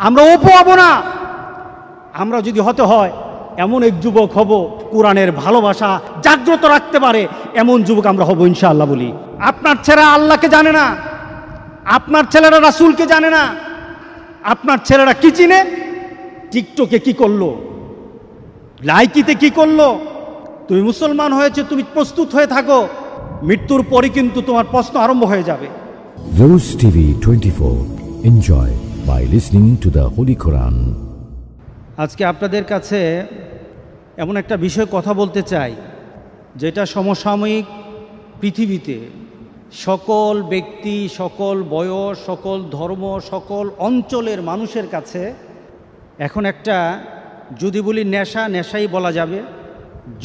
আমরা ওপো হব না। আমরা যদি হতে হয় এমন এক যুবক হব কোরআনের ভালোবাসা জাগ্রত রাখতে পারে, এমন যুবক আমরা হব ইনশাআল্লাহ। বলি, আপনার ছেলেরা আল্লাহকে জানে না, আপনার ছেলেরা রাসূলকে জানে না, আপনার ছেলেরা কি চিনে? টিকটকে কি করলো, লাইকিতে কি করলো? তুমি মুসলমান হয়েছে, তুমি প্রস্তুত হয়ে থাকো, মৃত্যুর পরে কিন্তু তোমার প্রশ্ন আরম্ভ হয়ে যাবে। Rose TV 24. Enjoy by listening to the Holy Quran. আজকে আপনাদের কাছে এমন একটা বিষয় কথা বলতে চাই, যেটা সমসাময়িক পৃথিবীতে সকল ব্যক্তি, সকল বয়স, সকল ধর্ম, সকল অঞ্চলের মানুষের কাছে এখন একটা, যদি বলি নেশাই বলা যাবে,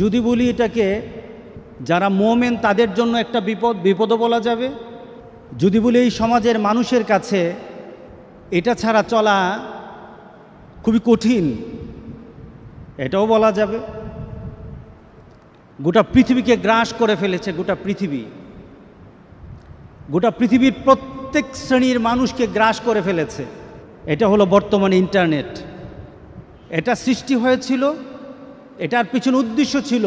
যদি বলি এটাকে যারা মোমেন তাদের জন্য একটা বিপদও বলা যাবে, যদি বলি এই সমাজের মানুষের কাছে এটা ছাড়া চলা খুবই কঠিন, এটাও বলা যাবে। গোটা পৃথিবীকে গ্রাস করে ফেলেছে, গোটা পৃথিবীর প্রত্যেক শ্রেণীর মানুষকে গ্রাস করে ফেলেছে। এটা হলো বর্তমানে ইন্টারনেট। এটা সৃষ্টি হয়েছিল, এটার পিছনে উদ্দেশ্য ছিল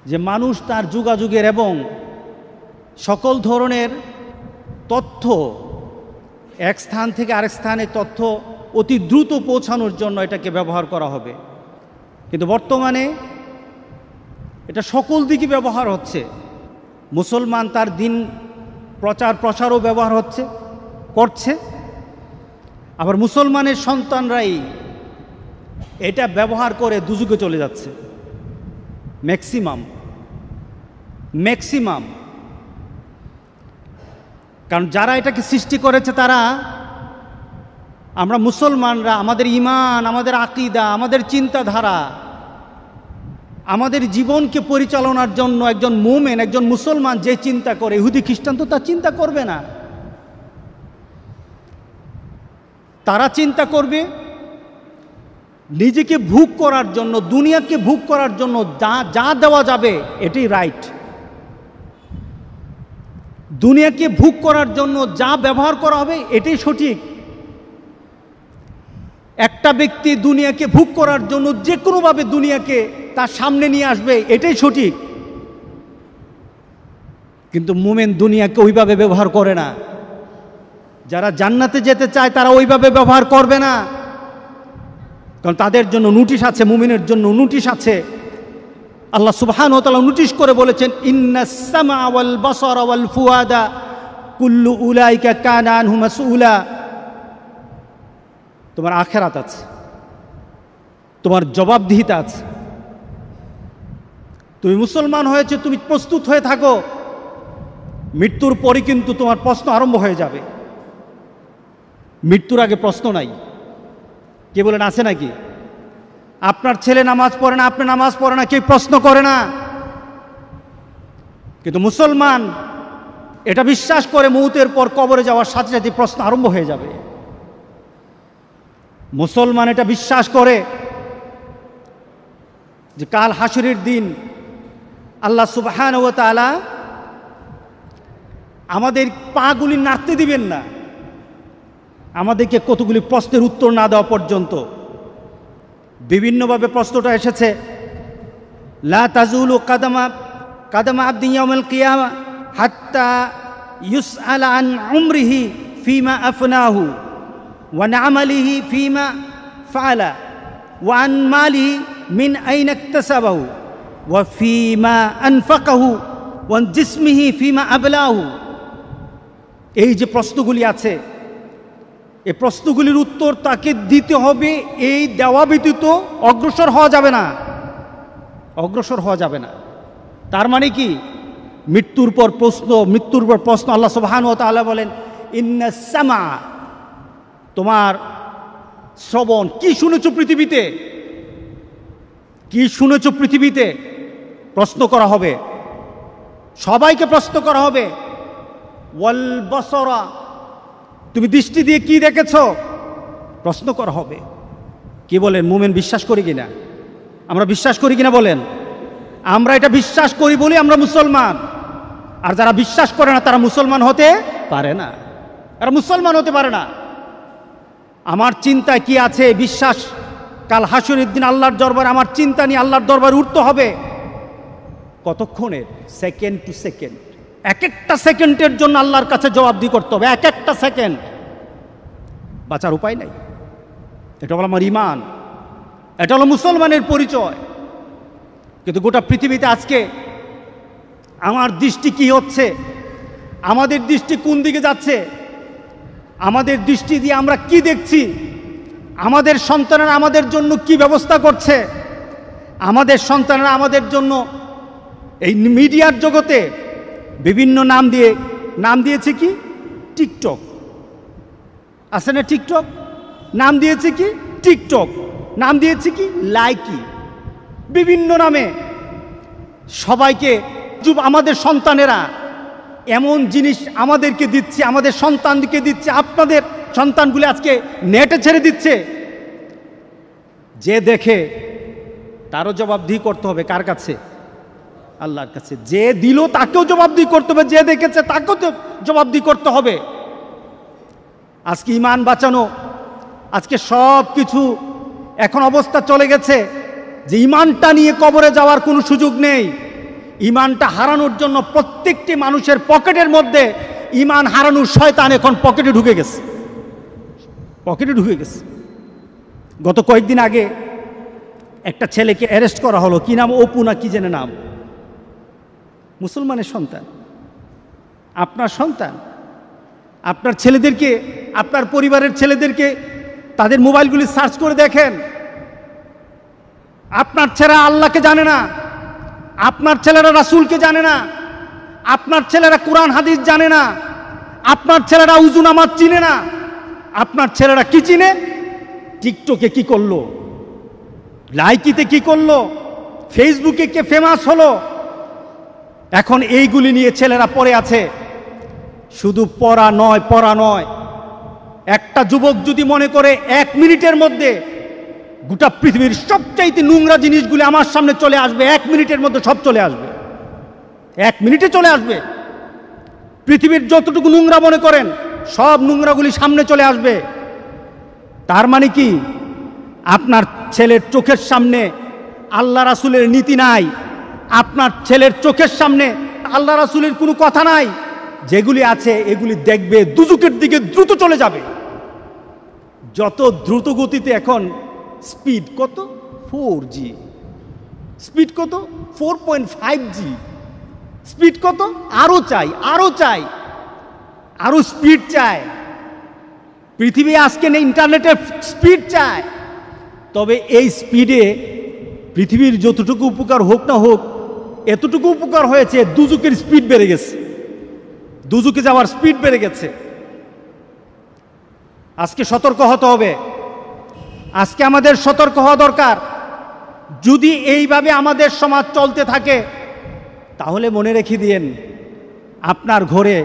যে মানুষ তার যুগাযুগের এবং সকল ধরনের তথ্য এক স্থান থেকে আরেক স্থানে তথ্য অতি দ্রুত পৌঁছানোর জন্য এটাকে ব্যবহার করা হবে। কিন্তু বর্তমানে এটা সকল দিকে ব্যবহার হচ্ছে। মুসলমান তার দিন প্রসারও ব্যবহার করছে, আবার মুসলমানের সন্তানরাই এটা ব্যবহার করে দুযুগে চলে যাচ্ছে। ম্যাক্সিমাম কারণ যারা এটাকে সৃষ্টি করেছে তারা, আমরা মুসলমানরা, আমাদের ঈমান, আমাদের আকীদা, আমাদের চিন্তাধারা, আমাদের জীবনকে পরিচালনার জন্য একজন মুমিন, একজন মুসলমান যে চিন্তা করে, ইহুদি খ্রিস্টান তো তা চিন্তা করবে না। তারা চিন্তা করবে নিজেকে ভোগ করার জন্য, দুনিয়াকে ভোগ করার জন্য যা দেওয়া যাবে এটাই রাইট। দুনিয়াকে ভোগ করার জন্য যা ব্যবহার করা হবে এটাই সঠিক। একটা ব্যক্তি দুনিয়াকে ভোগ করার জন্য যে কোনোভাবে দুনিয়াকে তার সামনে নিয়ে আসবে এটাই সঠিক। কিন্তু মুমিন দুনিয়াকে ওইভাবে ব্যবহার করে না। যারা জান্নাতে যেতে চায় তারা ওইভাবে ব্যবহার করবে না, কারণ তাদের জন্য নোটিশ আছে, মুমিনের জন্য নোটিশ আছে। আল্লাহ সুবহানাহু ওয়া তাআলা নোটিশ করে বলেছেন, ইন্নাস সামআ ওয়াল বাসারা ওয়াল ফুআদা কুল্লু উলাইকা কানা আনহু মাসউলা। তোমার আখিরাত আছে, তোমার জবাবদিহিতা আছে। তুমি মুসলমান হয়েছে, তুমি প্রস্তুত হয়ে থাকো, মৃত্যুর পরে কিন্তু তোমার প্রশ্ন আরম্ভ হয়ে যাবে। মৃত্যুর আগে প্রশ্ন নাই। কে বলেন আছে নাকি? আপনার ছেলে নামাজ পড়ে না, আপনি নামাজ পড়ে না, কেউ প্রশ্ন করে না। কিন্তু মুসলমান এটা বিশ্বাস করে মৌতের পর কবরে যাওয়ার সাথে সাথে প্রশ্ন আরম্ভ হয়ে যাবে। মুসলমান এটা বিশ্বাস করে যে কাল হাসরের দিন আল্লাহ সুবহানাহু ওয়া তাআলা আমাদের পাগুলি নাড়তে দিবেন না, আমাদেরকে কতগুলি প্রশ্নের উত্তর না দেওয়া পর্যন্ত। বিভিন্নভাবে প্রশ্নটা এসেছে, লা তাজুলু কাদামা আবদিন ইয়াউমাল কিয়ামা হাত্তা ইউসআলা আন উমরিহি ফিমা আফনাহু ওয়া আমালিহি ফিমা ফাআলা ওয়া আন মালিহি মিন আইনা ইকতাসাবাহু ওয়া ফিমা আনফাকাহু ওয়া আন জিসমিহি ফিমা আবলাহু। এই যে প্রশ্নগুলি আছে, এই প্রশ্নগুলির উত্তর তাকে দিতে হবে। এই দেওয়া ব্যতীত অগ্রসর হওয়া যাবে না। তার মানে কি? মৃত্যুর পর প্রশ্ন। আল্লাহ সুবহানাহু ওয়া তাআলা বলেন, ইন্নাস সামা, তোমার শ্রবণ, কি শুনেছো পৃথিবীতে, প্রশ্ন করা হবে, সবাইকে প্রশ্ন করা হবে। ওয়াল বাসারা, তুমি দৃষ্টি দিয়ে কি দেখেছো, প্রশ্ন করা হবে। কি বলেন, মুমিন বিশ্বাস করি কিনা? আমরা বিশ্বাস করি কিনা বলেন? আমরা এটা বিশ্বাস করি বলি আমরা মুসলমান। আর যারা বিশ্বাস করে না তারা মুসলমান হতে পারে না, আমার চিন্তায় কি আছে, বিশ্বাস কাল হাসরের দিন আল্লাহর দরবারে আমার চিন্তা নিয়ে আল্লাহর দরবারে উঠতে হবে। কতক্ষণের? সেকেন্ড টু সেকেন্ড, এক একটা সেকেন্ডের জন্য আল্লাহর কাছে জবাবদিহি করতে হবে, এক একটা সেকেন্ড। বাঁচার উপায় নাই। এটা হলো আমার ঈমান, এটা হলো মুসলমানের পরিচয়। কিন্তু গোটা পৃথিবীতে আজকে আমার দৃষ্টি কি হচ্ছে, আমাদের দৃষ্টি কোন দিকে যাচ্ছে, আমাদের দৃষ্টি দিয়ে আমরা কি দেখছি, আমাদের সন্তানেরা আমাদের জন্য কি ব্যবস্থা করছে, আমাদের সন্তানেরা আমাদের জন্য এই মিডিয়ার জগতে বিভিন্ন নাম দিয়েছে কি, টিকটক আছে না, টিকটক নাম দিয়েছে কি, টিকটক নাম দিয়েছে কি, লাইকি, বিভিন্ন নামে সবাইকে আমাদের সন্তানেরা এমন জিনিস আমাদেরকে দিচ্ছে, আমাদের সন্তানকে দিচ্ছে, আপনাদের সন্তানগুলি আজকে নেটে ছেড়ে দিচ্ছে। যে দেখে তারও জবাবদিহি করতে হবে কার কাছে? আল্লাহর কাছে। যে দিল তাকেও জবাবদিহি করতে হবে, যে দেখেছে তাকেও তো জবাবদিহি করতে হবে। আজকে ঈমান বাঁচানো, আজকে সব কিছু এখন অবস্থা চলে গেছে যে ঈমানটা নিয়ে কবরে যাওয়ার কোনো সুযোগ নেই। ঈমানটা হারানোর জন্য প্রত্যেকটি মানুষের পকেটের মধ্যে ঈমান হারানোর শয়তান এখন পকেটে ঢুকে গেছে, পকেটে ঢুকে গেছে। গত কয়েকদিন আগে একটা ছেলেকে অ্যারেস্ট করা হলো, কি নাম, অপু না কি জেনে নাম, মুসলমানের সন্তান, আপনার সন্তান। আপনার ছেলেদেরকে, আপনার পরিবারের ছেলেদেরকে তাদের মোবাইলগুলি সার্চ করে দেখেন। আপনার ছেলেরা আল্লাহকে জানে না, আপনার ছেলেরা রাসূলকে জানে না, আপনার ছেলেরা কোরআন হাদিস জানে না, আপনার ছেলেরা উযু নামাজ চিনে না। আপনার ছেলেরা কি চিনে? টিকটকে কি করলো, লাইকিতে কি করলো, ফেসবুকে কে ফেমাস হলো। এখন এইগুলি নিয়ে ছেলেরা পড়ে আছে। শুধু পড়া নয়, একটা যুবক যদি মনে করে 1 মিনিটের মধ্যে গোটা পৃথিবীর সবচাইতে নোংরা জিনিসগুলি আমার সামনে চলে আসবে, 1 মিনিটের মধ্যে সব চলে আসবে, 1 মিনিটে চলে আসবে। পৃথিবীর যতটুকু নোংরা মনে করেন সব নোংরাগুলি সামনে চলে আসবে। তার মানে কি, আপনার ছেলের চোখের সামনে আল্লাহ রাসূলের নীতি নাই, আপনার ছেলের চোখের সামনে আল্লাহ রাসূলের কোনো কথা নাই। যেগুলি আছে এগুলি দেখবে, দুজকের দিকে দ্রুত চলে যাবে। যত দ্রুত গতিতে এখন স্পিড কত, 4G, স্পিড কত 4.5G, স্পিড কত, আরো চাই, আরো স্পিড চায়। পৃথিবী আজকে ইন্টারনেটের স্পিড চায়। তবে এই স্পিডে পৃথিবীর যতটুকু উপকার হোক না হোক, এতটুকু উপকার হয়েছে, দুজকের স্পিড বেড়ে গেছে, দুজকে যাওয়ার স্পিড বেড়ে গেছে। আজকে সতর্ক হতে হবে, আজকে আমাদের সতর্ক হওয়া দরকার। যদি এইভাবে আমাদের সমাজ চলতে থাকে তাহলে মনে রেখে দিন, আপনার ঘরে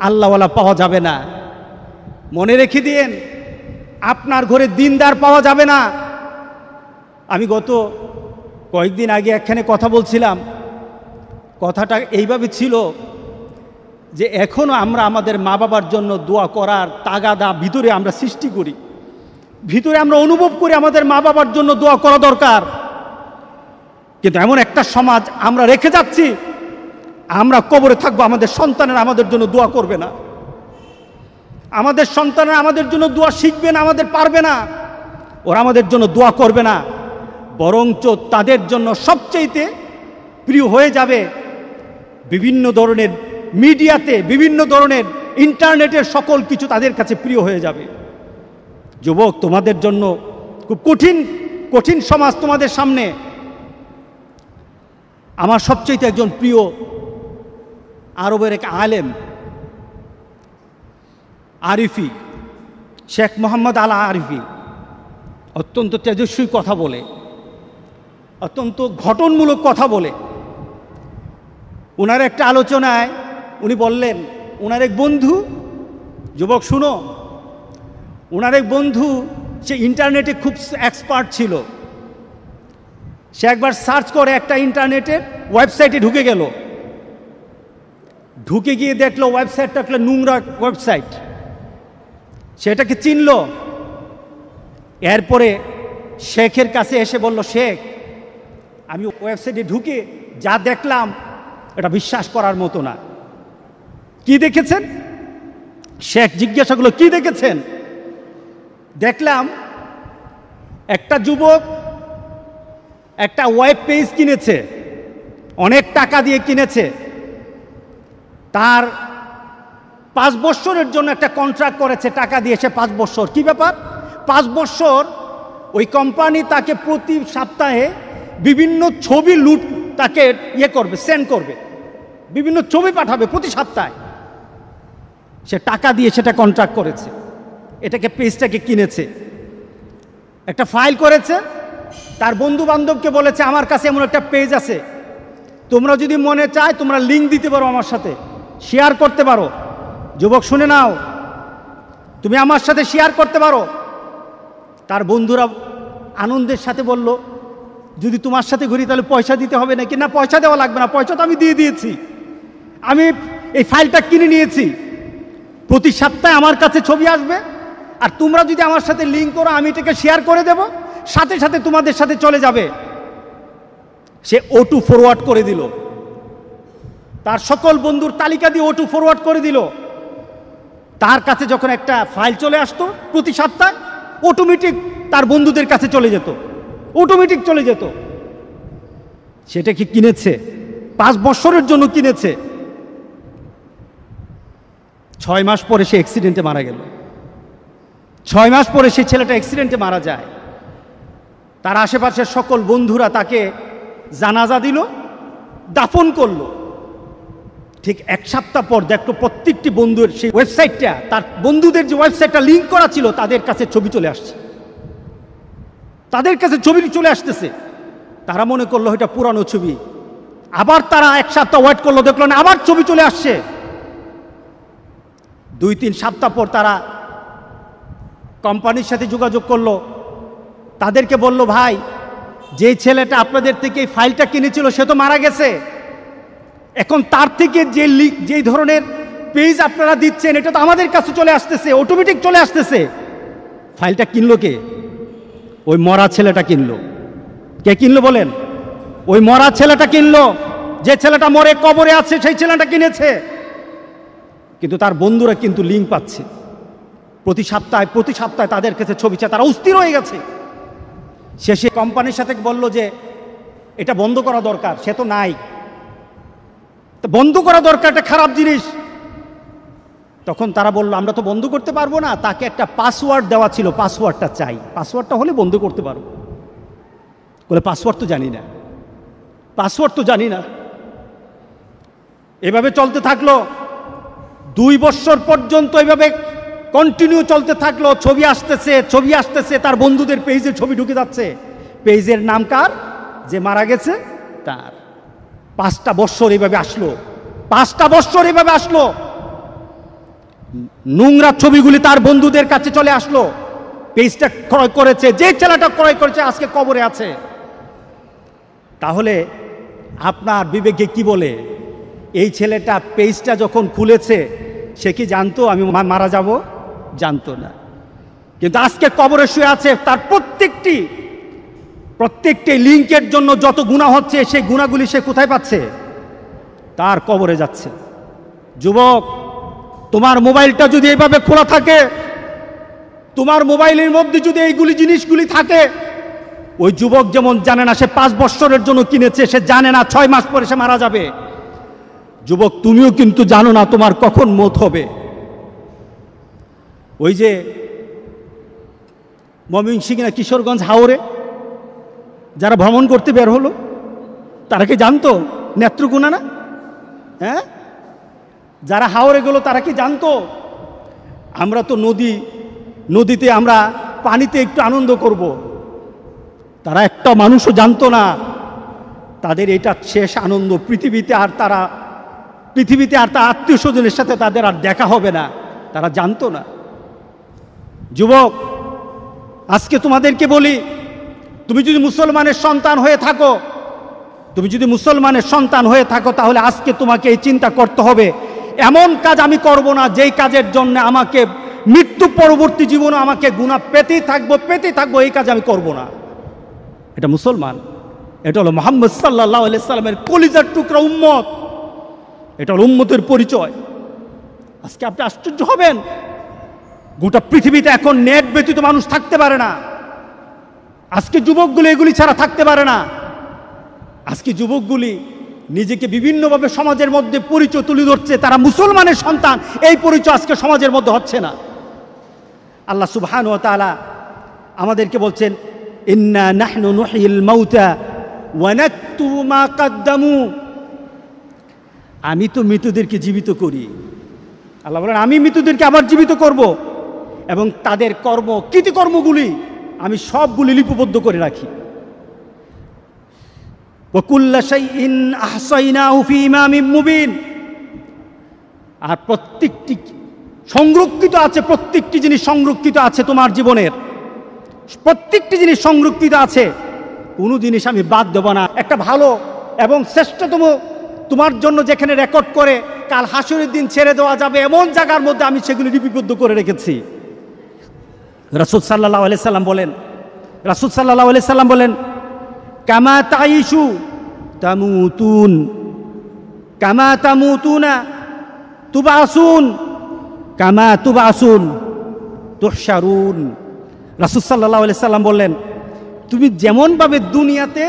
আল্লাহওয়ালা পাওয়া যাবে না। মনে রেখে দিন, আপনার ঘরে দিনদার পাওয়া যাবে না। আমি গত কয়েকদিন আগে একখানে কথা বলছিলাম, কথাটা এইভাবে ছিল যে এখনও আমরা আমাদের মা বাবার জন্য দোয়া করার তাগাদা ভিতরে আমরা সৃষ্টি করি, ভিতরে আমরা অনুভব করি আমাদের মা বাবার জন্য দোয়া করা দরকার। কিন্তু এমন একটা সমাজ আমরা রেখে যাচ্ছি, আমরা কবরে থাকবো, আমাদের সন্তানেরা আমাদের জন্য দোয়া করবে না, আমাদের সন্তানেরা আমাদের জন্য দোয়া শিখবে না, আমাদের পারবে না, ওরা আমাদের জন্য দোয়া করবে না। বরঞ্চ তাদের জন্য সবচেয়ে প্রিয় হয়ে যাবে বিভিন্ন ধরনের মিডিয়াতে, বিভিন্ন ধরনের ইন্টারনেটের সকল কিছু তাদের কাছে প্রিয় হয়ে যাবে। যুবক, তোমাদের জন্য খুব কঠিন সমাজ তোমাদের সামনে। আমার সবচেয়ে একজন প্রিয় আরবের এক আলেম, আরিফি, শেখ মোহাম্মদ আল আরিফি, অত্যন্ত তেজস্বী কথা বলে, অত্যন্ত ঘটনমূলক কথা বলে। ওনার একটা আলোচনায় উনি বললেন, ওনার এক বন্ধু, যুবক শুনো, ওনার এক বন্ধু সে ইন্টারনেটে খুব এক্সপার্ট ছিল। সে একবার সার্চ করে একটা ইন্টারনেটের ওয়েবসাইটে ঢুকে গেল, ঢুকে গিয়ে দেখলো ওয়েবসাইটটা একটা নোংরা ওয়েবসাইট। সেটাকে চিনল, এরপরে শেখের কাছে এসে বলল, শেখ আমি ওয়েবসাইটে ঢুকে যা দেখলাম এটা বিশ্বাস করার মতো না। কি দেখেছেন? শেখ জিজ্ঞাসা করলো, কি দেখেছেন? দেখলাম একটা যুবক একটা ওয়েব পেজ কিনেছে, অনেক টাকা দিয়ে কিনেছে, তার 5 বছরের জন্য একটা কন্ট্রাক্ট করেছে টাকা দিয়ে, সে 5 বছর। কি ব্যাপার? 5 বছর ওই কোম্পানি তাকে প্রতি সপ্তাহে বিভিন্ন ছবি তাকে করবে, সেন্ড করবে, বিভিন্ন ছবি পাঠাবে প্রতি সপ্তাহে। সে টাকা দিয়ে সেটা কন্ট্রাক্ট করেছে, এটাকে পেজটাকে কিনেছে, একটা ফাইল করেছে, তার বন্ধু বান্ধবকে বলেছে আমার কাছে এমন একটা পেজ আছে, তোমরা যদি মনে চায় তোমরা লিঙ্ক দিতে পারো, আমার সাথে শেয়ার করতে পারো। যুবক শুনে নাও, তুমি আমার সাথে শেয়ার করতে পারো। তার বন্ধুরা আনন্দের সাথে বলল, যদি তোমার সাথে ঘুরি তাহলে পয়সা দিতে হবে নাকি? না, পয়সা দেওয়া লাগবে না, পয়সা তো আমি দিয়ে দিয়েছি, আমি এই ফাইলটা কিনে নিয়েছি, প্রতি সপ্তাহে আমার কাছে ছবি আসবে, আর তোমরা যদি আমার সাথে লিঙ্ক করো আমি এটাকে শেয়ার করে দেব, সাথে সাথে তোমাদের সাথে চলে যাবে। সে O2 ফরওয়ার্ড করে দিল, তার সকল বন্ধুর তালিকা দিয়ে O2 ফরওয়ার্ড করে দিল। তার কাছে যখন একটা ফাইল চলে আসতো প্রতি সপ্তাহে, অটোমেটিক তার বন্ধুদের কাছে চলে যেত, অটোমেটিক চলে যেত। সেটা কি কিনেছে? 5 বছরের জন্য কিনেছে। 6 মাস পরে সে অ্যাক্সিডেন্টে মারা গেল। 6 মাস পরে সেই ছেলেটা অ্যাক্সিডেন্টে মারা যায়। তার আশেপাশের সকল বন্ধুরা তাকে জানাজা দিল, দাফন করলো। ঠিক 1 সপ্তাহ পর দেখলো প্রত্যেকটি বন্ধুর সেই ওয়েবসাইটটা, তার বন্ধুদের যে ওয়েবসাইটটা লিঙ্ক করা ছিল তাদের কাছে ছবি চলে আসছে, তাদের কাছে ছবি চলে আসতেছে। তারা মনে করলো এটা পুরানো ছবি। আবার তারা 1 সপ্তাহ ওয়েট করলো, দেখলো না, আবার ছবি চলে আসছে। 2-3 সপ্তাহ পর তারা কোম্পানির সাথে যোগাযোগ করলো, তাদেরকে বলল, ভাই যে ছেলেটা আপনাদের থেকে এই ফাইলটা কিনেছিল সে তো মারা গেছে, এখন তার থেকে যে ধরনের পেজ আপনারা দিচ্ছেন এটা তো আমাদের কাছে চলে আসতেছে, অটোমেটিক চলে আসতেছে। ফাইলটা কিনলো কে? ওই মরা ছেলেটা কিনলো। কে কিনলো বলেন? ওই মরা ছেলেটা কিনলো। যে ছেলেটা মরে কবরে আছে সেই ছেলেটা কিনেছে। কিন্তু তার বন্ধুরা কিন্তু লিঙ্ক পাচ্ছে প্রতি সপ্তাহে তাদের কাছে ছবি চায়, তারা অস্থির হয়ে গেছে। শেষে কোম্পানির সাথে বলল যে এটা বন্ধ করা দরকার, সে তো নাই, তো বন্ধ করা দরকার, এটা খারাপ জিনিস। তখন তারা বলল আমরা তো বন্ধ করতে পারবো না, তাকে একটা পাসওয়ার্ড দেওয়া ছিল, পাসওয়ার্ডটা চাই, পাসওয়ার্ডটা হলে বন্ধ করতে পারবো। বলে পাসওয়ার্ড তো জানি না, পাসওয়ার্ড তো জানি না। এভাবে চলতে থাকলো 2 বছর পর্যন্ত, এভাবে কন্টিনিউ চলতে থাকলো। ছবি আসতেছে, তার বন্ধুদের পেজে ছবি ঢুকে যাচ্ছে। পেজের নাম কার? যে মারা গেছে তার। 5টা বছর এভাবে আসলো, 5টা বছর এভাবে আসলো। নোংরা ছবিগুলি তার বন্ধুদের কাছে চলে আসলো। পেজটা ক্রয় করেছে, যে ছেলেটা ক্রয় করেছে আজকে কবরে আছে। তাহলে আপনার বিবেকে কি বলে? এই ছেলেটা পেজটা যখন খুলেছে সে কি জানতো আমি মারা যাব? জানতো না। কিন্তু আজকে কবরে শুয়ে আছে, তার প্রত্যেকটি লিঙ্কের জন্য যত গুনাহ হচ্ছে সেই গুনাহগুলি সে কোথায় পাচ্ছে? তার কবরে যাচ্ছে। যুবক, তোমার মোবাইলটা যদি এইভাবে খোলা থাকে, তোমার মোবাইলের মধ্যে যদি এইগুলি জিনিসগুলি থাকে, ওই যুবক যেমন জানে না সে 5 বছরের জন্য কিনেছে, সে জানে না 6 মাস পরে সে মারা যাবে। যুবক, তুমিও কিন্তু জানো না তোমার কখন মওত হবে। ওই যে ময়মনসিংহ না কিশোরগঞ্জ হাওরে যারা ভ্রমণ করতে বের হলো, তারা কি জানতো নেত্রকোনা না? হ্যাঁ, যারা হাওরে গেল তারা কি জানতো আমরা তো নদীতে আমরা পানিতে একটু আনন্দ করব? তারা একটা মানুষও জানতো না তাদের এটা শেষ আনন্দ। পৃথিবীতে আর তার আত্মীয় স্বজনের সাথে তাদের আর দেখা হবে না, তারা জানতো না। যুবক, আজকে তোমাদেরকে বলি, তুমি যদি মুসলমানের সন্তান হয়ে থাকো, তাহলে আজকে তোমাকে এই চিন্তা করতে হবে, এমন কাজ আমি করব না যেই কাজের জন্য আমাকে মৃত্যু পরবর্তী জীবনে আমাকে গুনাহ পেতেই থাকবো, এই কাজ আমি করব না। এটা মুসলমান, এটা হলো মুহাম্মদ সাল্লাল্লাহু আলাইহি সাল্লামের কলিজার টুকরা উম্মত, এটা হলো উম্মতের পরিচয়। আজকে আপনি আশ্চর্য হবেন, গোটা পৃথিবীতে এখন নেট ব্যতীত মানুষ থাকতে পারে না। আজকে যুবকগুলি এগুলি ছাড়া থাকতে পারে না। আজকে যুবকগুলি নিজেকে বিভিন্নভাবে সমাজের মধ্যে পরিচয় তুলে ধরছে, তারা মুসলমানের সন্তান, এই পরিচয় আজকে সমাজের মধ্যে হচ্ছে না। আল্লাহ সুবহানাহু ওয়া তাআলা আমাদেরকে বলছেন, ইন্না নাহনু নুহয়িল মাউতা ওয়া নাকতুবু মা কদ্দামু। আমি তো মৃতদেরকে জীবিত করি। আল্লাহ বলেন, আমি মৃতদেরকে আবার জীবিত করব এবং তাদের কৃতিকর্মগুলি আমি সবগুলি লিপিবদ্ধ করে রাখি। ওয়া কুল্লা শাইইন আহসাইনাহু ফি ইমামিম মুবিন। আর প্রত্যেকটি সংরক্ষিত আছে, প্রত্যেকটি জিনিস সংরক্ষিত আছে তোমার জীবনের, প্রত্যেকটি জিনিস সংরক্ষিত আছে, কোনো জিনিস আমি বাদ দেব না। একটা ভালো এবং শ্রেষ্ঠতম তোমার জন্য যেখানে রেকর্ড করে কাল হাসরের দিন ছেড়ে দেওয়া যাবে এমন জায়গার মধ্যে আমি সেগুলি লিপিবদ্ধ করে রেখেছি। রাসূল সাল্লাল্লাহু আলাইহি সাল্লাম বলেন, কামা তাইশু তামুতুন কামা তামুতুনা তুবাসুন কামা তুবাসুন তুহশারুন। রাসূল সাল্লাল্লাহু আলাইহি সাল্লাম বললেন, তুমি যেমনভাবে দুনিয়াতে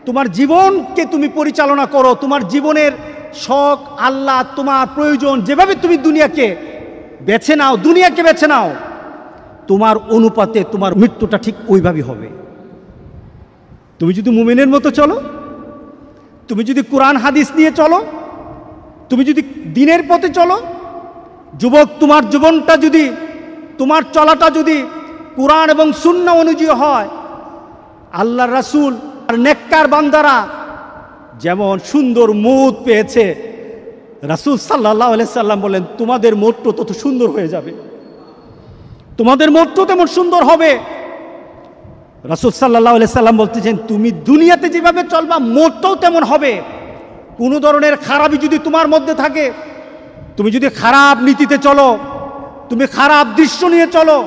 তোমার জীবনকে তুমি পরিচালনা করো, তোমার জীবনের শখ আল্লাহ তোমার প্রয়োজন যেভাবে তুমি দুনিয়াকে বেছে নাও, তোমার অনুপাতে তোমার মৃত্যুটা ঠিক ওইভাবেই হবে। তুমি যদি মুমিনের মতো চলো, তুমি যদি কোরআন হাদিস নিয়ে চলো, তুমি যদি দ্বীনের পথে চলো, যুবক তোমার জীবনটা যদি, তোমার চলাটা যদি কোরআন এবং সুন্নাহ অনুযায়ী হয়, আল্লাহর রাসূল আর নেককার বান্দারা যেমন সুন্দর মউত পেয়েছে, রাসূল সাল্লাল্লাহু আলাইহি সাল্লাম বলেন, তোমাদের মউতও তত সুন্দর হয়ে যাবে, তোমাদের মউতও তেমন সুন্দর হবে। রাসূল সাল্লাল্লাহু আলাইহি সাল্লাম বলতেছেন, তুমি দুনিয়াতে যেভাবে চলবা মউতও তেমন হবে। কোনো ধরনের খারাপই যদি তোমার মধ্যে থাকে, তুমি যদি খারাপ নীতিতে চলো, তুমি খারাপ দৃশ্য নিয়ে চলো,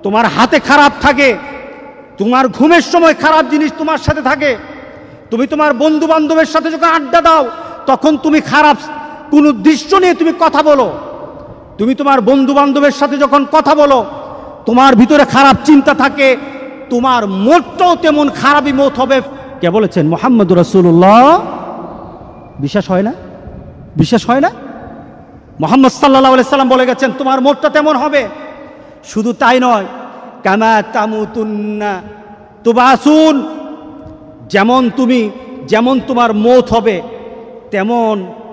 তোমার হাতে খারাপ থাকে, তোমার ঘুমের সময় খারাপ জিনিস তোমার সাথে থাকে, তুমি তোমার বন্ধু বান্ধবের সাথে যখন আড্ডা দাও তখন তুমি খারাপ কোনো দৃশ্য নিয়ে তুমি কথা বলো, তুমি তোমার বন্ধু বান্ধবের সাথে যখন কথা বলো তোমার ভিতরে খারাপ চিন্তা থাকে, তোমার মতটাও তেমন খারাপই মত হবে। কে বলেছেন? মুহাম্মদুর রাসূলুল্লাহ। বিশ্বাস হয় না? মুহাম্মদ সাল্লাল্লাহু আলাইহি সাল্লাম বলে গেছেন, তোমার মতটা তেমন হবে। শুধু তাই নয়, কামা তামুতুন্না তুবাসুন, যেমন তোমার মৌত হবে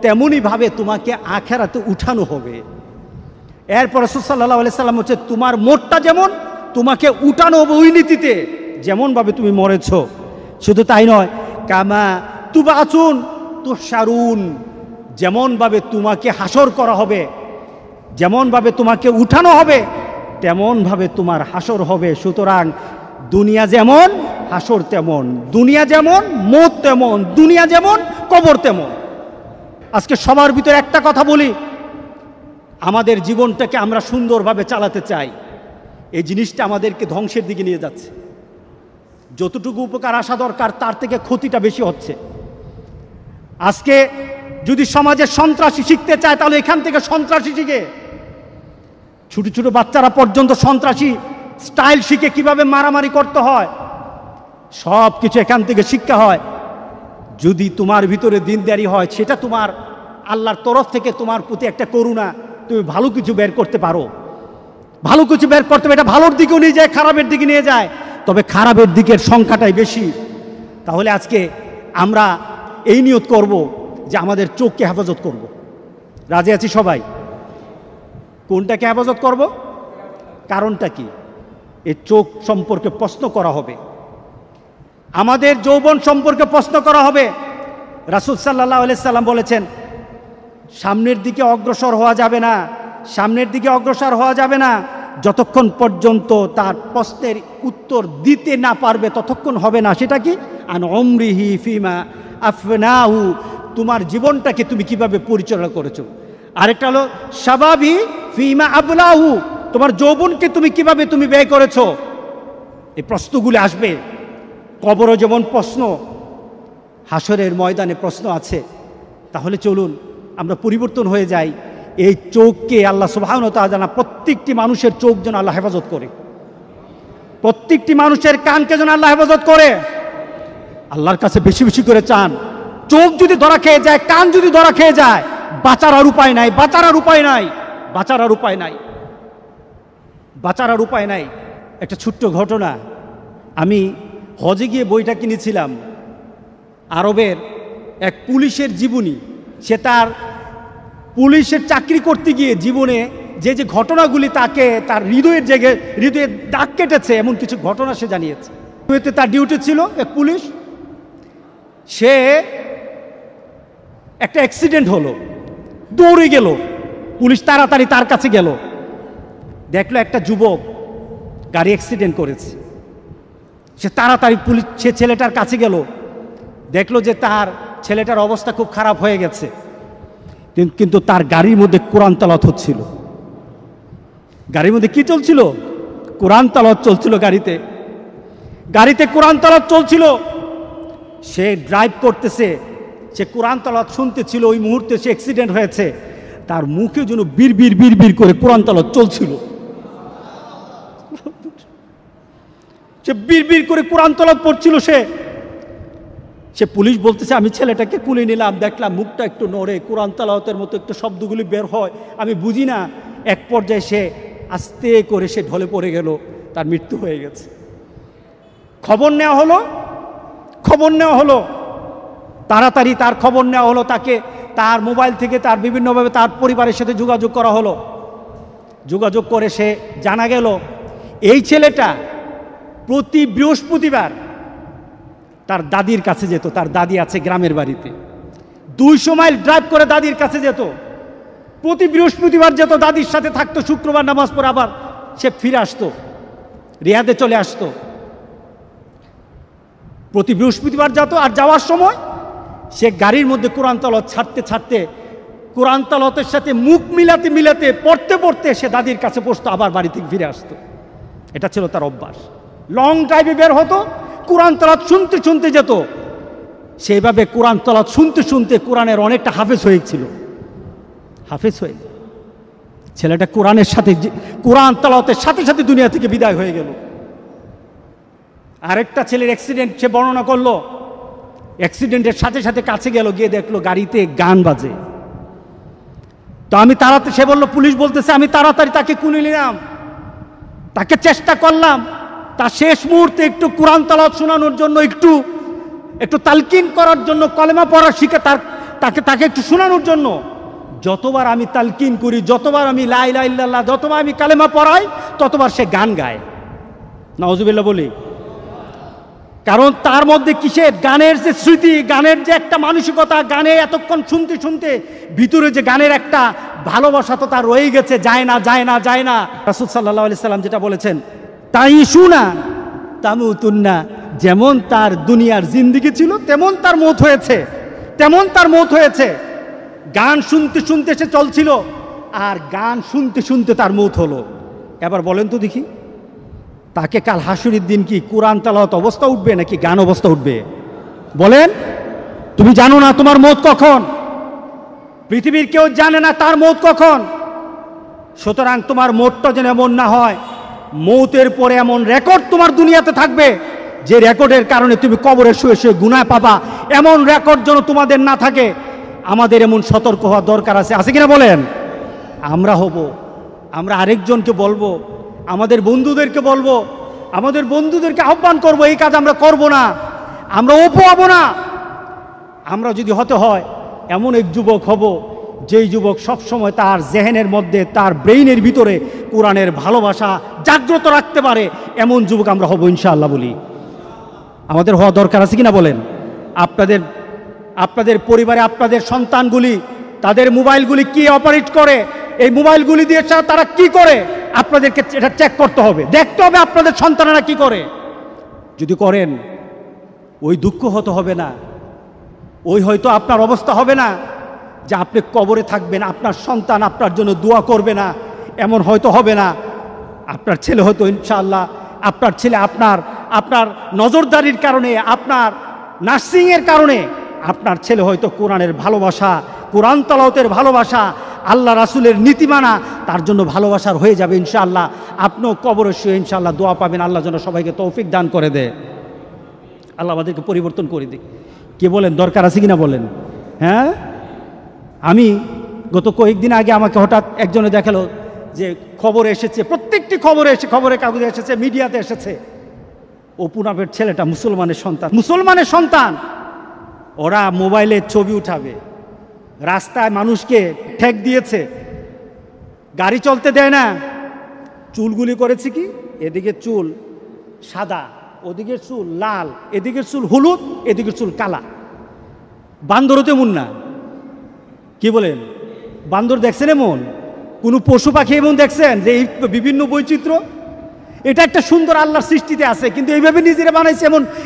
তেমনই ভাবে তোমাকে আখিরাতে উঠানো হবে। এরপর রাসূল সাল্লাল্লাহু আলাইহি সাল্লাম হচ্ছে, তোমার মৌতটা যেমন তোমাকে উঠানো হবে ওই নীতিতে, যেমন ভাবে তুমি মরেছ। শুধু তাই নয়, কামা তুবাসুন তুহশারুন, যেমন ভাবে তোমাকে হাসর করা হবে, যেমন ভাবে তোমাকে উঠানো হবে তেমন ভাবে তোমার হাসর হবে। সুতরাং দুনিয়া যেমন হাসর তেমন, দুনিয়া যেমন মৌত তেমন, দুনিয়া যেমন কবর তেমন। আজকে সবার ভিতরে একটা কথা বলি, আমাদের জীবনটাকে আমরা সুন্দরভাবে চালাতে চাই, এই জিনিসটা আমাদেরকে ধ্বংসের দিকে নিয়ে যাচ্ছে। যতটুকু উপকার আসা দরকার তার থেকে ক্ষতিটা বেশি হচ্ছে। আজকে যদি সমাজে সন্ত্রাসী শিখতে চায় তাহলে এখান থেকে সন্ত্রাসী শিখে, ছোট ছোট বাচ্চারা পর্যন্ত সন্ত্রাসী স্টাইল শিখে কিভাবে মারামারি করতে হয়, সব কিছু এখান থেকে শিক্ষা হয়। যদি তোমার ভিতরে দিনদারি হয়, সেটা তোমার আল্লাহর তরফ থেকে তোমার প্রতি একটা করুণা, তুমি ভালো কিছু বের করতে পারো, ভালো কিছু বের করতে পারো। এটা ভালোর দিকেও নিয়ে যায়, খারাপের দিকে নিয়ে যায়, তবে খারাপের দিকের সংখ্যাটাই বেশি। তাহলে আজকে আমরা এই নিয়ত করব যে আমাদের চোখকে হেফাজত করব। রাজি আছি সবাই? কোনটাকে হেফাজত করব? কারণটা কি? এই চোখ সম্পর্কে প্রশ্ন করা হবে, আমাদের যৌবন সম্পর্কে প্রশ্ন করা হবে। রাসূল সাল্লাল্লাহু আলাইহি সাল্লাম বলেছেন, সামনের দিকে অগ্রসর হওয়া যাবে না যতক্ষণ পর্যন্ত তার প্রশ্নের উত্তর দিতে না পারবে ততক্ষণ হবে না। সেটা কি? আন উমরিহি ফিমা আফনাহু, তোমার জীবনটাকে তুমি কিভাবে পরিচালনা করেছো। আরেকটা হলো শাবাবি ফিমা আবলাহু, তোমার যৌবনকে তুমি কিভাবে তুমি ব্যয় করেছো, এই প্রশ্নগুলি আসবে। কবরও যেমন প্রশ্ন, হাসরের ময়দানে প্রশ্ন আছে। তাহলে চলুন আমরা পরিবর্তন হয়ে যাই। এই চোখকে আল্লাহ সুবহানাহু ওয়া তাআলা প্রত্যেকটি মানুষের চোখ যেন আল্লাহ হেফাজত করে, প্রত্যেকটি মানুষের কানকে যেন আল্লাহ হেফাজত করে। আল্লাহর কাছে বেশি বেশি করে চান। চোখ যদি ধরা খেয়ে যায়, কান যদি ধরা খেয়ে যায়, বাঁচার আর উপায় নাই, বাঁচার আর উপায় নাই, বাঁচার আর উপায় নাই, বাঁচার আর উপায় নাই। একটা ছোট্ট ঘটনা, আমি হজে গিয়ে বইটা কিনেছিলাম। আরবের এক পুলিশের জীবনী। সে তার পুলিশের চাকরি করতে গিয়ে জীবনে যে যে ঘটনাগুলি তাকে তার হৃদয়ে দাগ কেটেছে, এমন কিছু ঘটনা সে জানিয়েছে। তার ডিউটি ছিল এক পুলিশ। সে একটা অ্যাক্সিডেন্ট হলো, দৌড়ে গেল, পুলিশ তাড়াতাড়ি তার কাছে গেল, দেখলো একটা যুবক গাড়ি অ্যাক্সিডেন্ট করেছে। সে তাড়াতাড়ি সে ছেলেটার কাছে গেল, দেখলো যে তার ছেলেটার অবস্থা খুব খারাপ হয়ে গেছে, কিন্তু তার গাড়ির মধ্যে কোরআন তেলাওয়াত হচ্ছিল। গাড়ির মধ্যে কি চলছিল? কোরআন তেলাওয়াত চলছিল। গাড়িতে কোরআন তেলাওয়াত চলছিল। সে ড্রাইভ করতেছে, সে কোরআন তেলাওয়াত শুনতেছিল। ওই মুহূর্তে সে অ্যাক্সিডেন্ট হয়েছে, তার মুখে যেন বিড়বিড় বিড়বিড় করে কোরআন তেলাওয়াত চলছিল। সে বিড়বিড় করে কোরআন তেলাওয়াত পড়ছিল। সে পুলিশ বলতেছে, আমি ছেলেটাকে কুলে নিলাম, দেখলাম মুখটা একটু নড়ে, কোরআন তেলাওয়াতের মতো একটু শব্দগুলি বের হয়, আমি বুঝি না। এক পর্যায়ে সে আস্তে করে সে ঢলে পড়ে গেল, তার মৃত্যু হয়ে গেছে। খবর নেওয়া হলো, তাড়াতাড়ি তার খবর নেওয়া হলো। তাকে তার মোবাইল থেকে তার বিভিন্নভাবে তার পরিবারের সাথে যোগাযোগ করা হলো। যোগাযোগ করে সে জানা গেল এই ছেলেটা প্রতি বৃহস্পতিবার তার দাদির কাছে যেত। তার দাদি আছে গ্রামের বাড়িতে, 200 মাইল ড্রাইভ করে দাদির কাছে যেত। প্রতি বৃহস্পতিবার যেত, দাদির সাথে থাকতো। শুক্রবার নামাজ পড়ে আবার সে ফিরে আসতো, রিয়াদে চলে আসতো। প্রতি বৃহস্পতিবার যেত। আর যাওয়ার সময় সে গাড়ির মধ্যে কোরআন তেলাওয়াত ছাড়তে কোরআন তেলাওয়াতের সাথে মুখ মিলাতে পড়তে সে দাদির কাছে বসতো, আবার বাড়ি থেকে ফিরে আসতো। এটা ছিল তার অভ্যাস। লং ড্রাইভে বের হতো, কোরআন তেলাওয়াত শুনতে যেত। সেইভাবে কোরআন তেলাওয়াত শুনতে কোরআনের অনেকটা হাফেজ হয়েছিল। ছেলেটা কোরআন তেলাওয়াতের সাথে দুনিয়া থেকে বিদায় হয়ে গেল। আরেকটা ছেলের অ্যাক্সিডেন্ট সে বর্ণনা করলো। অ্যাক্সিডেন্টের সাথে কাছে গেল, গিয়ে দেখলো গাড়িতে গান বাজে। তো সে বললো, পুলিশ বলতেছে, আমি তাড়াতাড়ি তাকে কুলে নিলাম, তাকে চেষ্টা করলাম তার শেষ মুহূর্তে একটু কোরআন তেলাওয়াত শোনানোর জন্য, একটু তালকিন করার জন্য, কলেমা পড়া শিখে তাকে একটু শোনানোর জন্য। যতবার আমি তালকিন করি, যতবার আমি লা ইলাহা ইল্লাল্লাহ, যতবার আমি কালেমা পড়াই, ততবার সে গান গায়। নাউজুবিল্লাহ বলি। কারণ তার মধ্যে কিসের গানের যে স্মৃতি, গানের যে একটা মানসিকতা, গানে এতক্ষণ শুনতে ভিতরে যে গানের একটা ভালোবাসা তো তার রয়ে গেছে, যায় না। রাসূল সাল্লাল্লাহু আলাইহি সাল্লাম যেটা বলেছেন, তাইশুনা তামুতুন্না, যেমন তার দুনিয়ার জিন্দেগি ছিল তেমন তার মৌত হয়েছে। গান শুনতে সে চলছিল, আর গান শুনতে তার মৌত হলো। এবার বলেন তো দেখি, তাকে কাল হাসুরের দিন কি কোরআন তেলাওয়াত অবস্থা উঠবে নাকি গান অবস্থা উঠবে? বলেন। তুমি জানো না তোমার মৌত কখন, পৃথিবীর কেউ জানে না তার মৌত কখন। সুতরাং তোমার মৌতটা যেন এমন না হয়, মৌতের পরে এমন রেকর্ড তোমার দুনিয়াতে থাকবে যে রেকর্ডের কারণে তুমি কবরে শুয়ে গুনাহ পাবা। এমন রেকর্ড যেন তোমাদের না থাকে। আমাদের এমন সতর্ক হওয়া দরকার আছে কিনা বলেন? আমরা আরেকজনকে বলবো, আমাদের বন্ধুদেরকে বলবো, আমাদের বন্ধুদেরকে আহ্বান করব, এই কাজ আমরা করব না, আমরা হব না। আমরা যদি হতে হয় এমন এক যুবক হব, যেই যুবক সবসময় তার জেহেনের মধ্যে, তার ব্রেইনের ভিতরে কোরআনের ভালোবাসা জাগ্রত রাখতে পারে, এমন যুবক আমরা হব ইনশাআল্লাহ বলি। আমাদের হওয়া দরকার আছে কিনা বলেন? আপনাদের পরিবারে আপনাদের সন্তানগুলি তাদের মোবাইলগুলি কি অপারেট করে, এই মোবাইলগুলি দিয়ে তারা কি করে, আপনাদেরকে এটা চেক করতে হবে, দেখতে হবে আপনাদের সন্তানেরা কি করে। যদি করেন, ওই দুঃখ হতে হবে না, ওই হয়তো আপনার অবস্থা হবে না যে আপনি কবরে থাকবেন, আপনার সন্তান আপনার জন্য দোয়া করবে না, এমন হয়তো হবে না। আপনার ছেলে হয়তো ইনশাআল্লাহ, আপনার ছেলে আপনার নজরদারির কারণে, আপনার নার্সিংয়ের কারণে আপনার ছেলে হয়তো কোরআনের ভালোবাসা, কোরআন তেলাওয়াতের ভালোবাসা, আল্লাহ রাসূলের নীতি মানা তার জন্য ভালোবাসার হয়ে যাবে ইনশাআল্লাহ। আপনিও কবরে শুয়ে ইনশাআল্লাহ দোয়া পাবেন। আল্লাহ যেন সবাইকে তৌফিক দান করে দেয়, আল্লাহ আমাদেরকে পরিবর্তন করে দিক। কে বলেন, দরকার আছে কিনা বলেন? হ্যাঁ, আমি গত কয়েকদিন আগে আমাকে হঠাৎ একজনে দেখালো যে খবরে এসেছে, প্রত্যেকটি খবরের কাগজে এসেছে, মিডিয়াতে এসেছে, অপু নামের ছেলেটা মুসলমানের সন্তান। ওরা মোবাইলে ছবি উঠাবে, রাস্তায় মানুষকে ঠেক দিয়েছে, গাড়ি চলতে দেয় না, চুলগুলি করেছে কি, এদিকে চুল সাদা, ওদিকের চুল লাল, এদিকের চুল হলুদ, এদিকের চুল কালা। বান্দরও তেমন না। কি বলেন, বান্দর দেখছেন এমন? কোনো পশু পাখি এমন দেখছেন যে এই বিভিন্ন বৈচিত্র্য? এটা একটা সুন্দর আল্লাহর সৃষ্টিতে আছে, কিন্তু এইভাবে নিজেরা বানাইছে,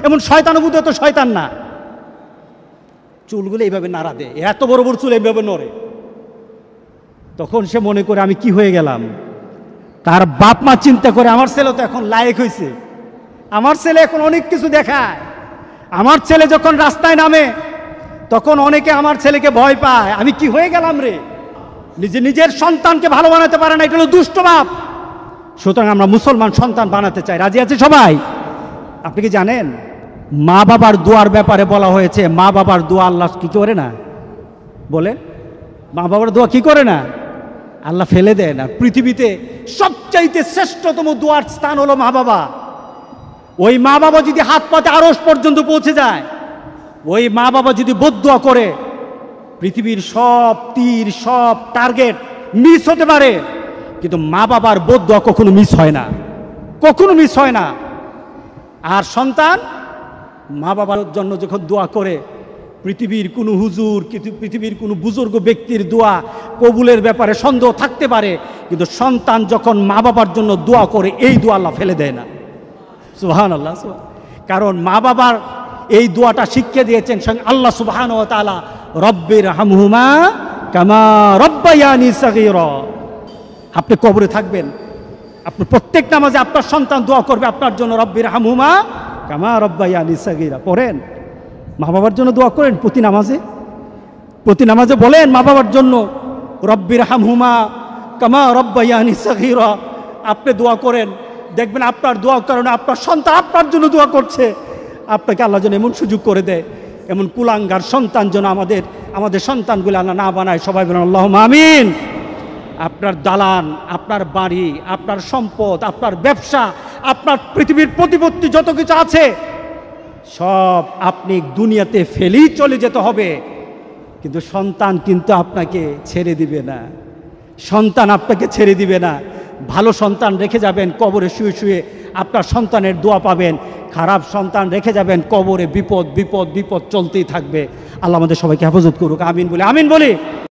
এমন শয়তানুভূত তো শয়তান না। চুলগুলো এইভাবে নাড়া দেয়, এত বড় বড় চুল এইভাবে নড়ে। তখন সে মনে করে আমি কি হয়ে গেলাম। তার বাপ মা চিন্তা করে আমার ছেলে তো এখন লায়েক হয়েছে, আমার ছেলে এখন অনেক কিছু দেখায়, আমার ছেলে যখন রাস্তায় নামে তখন অনেকে আমার ছেলেকে ভয় পায়। আমি কি হয়ে গেলাম রে? নিজের সন্তানকে ভালো বানাতে পারে না, এটা হলো দুষ্ট বাপ। সুতরাং আমরা মুসলমান সন্তান বানাতে চাই। রাজি আছে সবাই? আপনি কি জানেন মা বাবার দোয়ার ব্যাপারে বলা হয়েছে, মা বাবার দোয়া আল্লাহ কি করে না? বলেন, মা বাবার দোয়া কি করে না? আল্লাহ ফেলে দেয় না। পৃথিবীতে সবচাইতে শ্রেষ্ঠতম দোয়ার স্থান হলো মা বাবা। ওই মা বাবা যদি হাত পাতে আরশ পর্যন্ত পৌঁছে যায়, ওই মা বাবা যদি বদদোয়া করে, পৃথিবীর সব তীর, সব টার্গেট মিস হতে পারে, কিন্তু মা বাবার বদদোয়া কখনো মিস হয় না, কখনো মিস হয় না। আর সন্তান মা বাবার জন্য যখন দোয়া করে, পৃথিবীর কোনো হুজুর, পৃথিবীর কোনো বুজুর্গ ব্যক্তির দোয়া কবুলের ব্যাপারে সন্দেহ থাকতে পারে, কিন্তু সন্তান যখন মা বাবার জন্য দোয়া করে, এই দোয়া আল্লাহ ফেলে দেয় না। সুবহানাল্লাহ। কারণ মা বাবার এই দোয়াটা শিখিয়ে দিয়েছেন স্বয়ং আল্লাহ সুবহানাহু ওয়া তাআলা, রব্বির হামহুমা কামা রব্বায়ানি সাগীরা। আপনি কবরে থাকবেন, আপনি প্রত্যেক নামাজে আপনার সন্তান দোয়া করবে আপনার জন্য, রব্বির হামহুমা কামা রব্বায়ানি সাগীরা। পড়েন, মা বাবার জন্য দোয়া করেন প্রতি নামাজে বলেন মা বাবার জন্য, রব্বির হামহুমা কামা রব্বায়ানি সাগীরা। আপনি দোয়া করেন, দেখবেন আপনার দোয়ার কারণে আপনার সন্তান আপনার জন্য দোয়া করছে। আপনাকে আল্লাহ যেন এমন সুযোগ করে দেয়, এমন কুলাঙ্গার সন্তান যেন আমাদের সন্তানগুলো আল্লাহ না বানায়। সবাই বলেন আল্লাহুম্মা আমিন। আপনার দালান, আপনার বাড়ি, আপনার সম্পদ, আপনার ব্যবসা, আপনার পৃথিবীর প্রতিপত্তি যত কিছু আছে, সব আপনি দুনিয়াতে ফেলেই চলে যেতে হবে, কিন্তু সন্তান কিন্তু আপনাকে ছেড়ে দিবে না। সন্তান আপনাকে ছেড়ে দিবে না। ভালো সন্তান রেখে যাবেন, কবরে শুয়ে শুয়ে আপনার সন্তানের দোয়া পাবেন। খারাপ সন্তান রেখে যাবেন, কবরে বিপদ বিপদ বিপদ চলতেই থাকবে। আল্লাহ আমাদের সবাইকে হেফাজত করুক। আমিন বলি।